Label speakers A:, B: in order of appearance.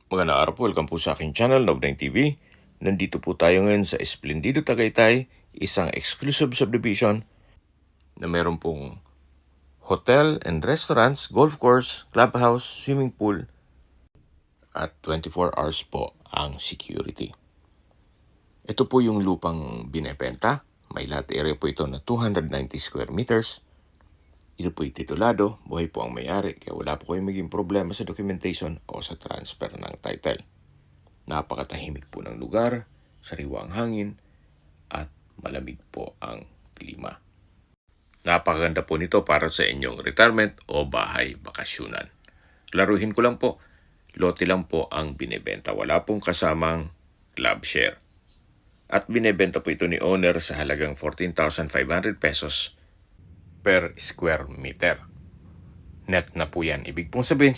A: Magandang araw po, welcome po sa aking channel, Nobneng TV. Nandito po tayo ngayon sa Esplendido, Tagaytay, isang exclusive subdivision na meron pong hotel and restaurants, golf course, clubhouse, swimming pool, at 24 hours po ang security. Ito po yung lupang binebenta. May lot area po ito na 290 square meters. Ito po'y titulado, buhay po ang may-ari, kaya wala po kayong maging problema sa documentation o sa transfer ng title. Napakatahimik po ng lugar, sariwa ang hangin, at malamig po ang klima. Napakaganda po nito para sa inyong retirement o bahay bakasyunan. Klaruhin ko lang po, lote lang po ang binebenta. Wala pong kasamang club share. At binebenta po ito ni owner sa halagang 14,500 pesos per square meter. Net na po yan. Ibig pong sabihin,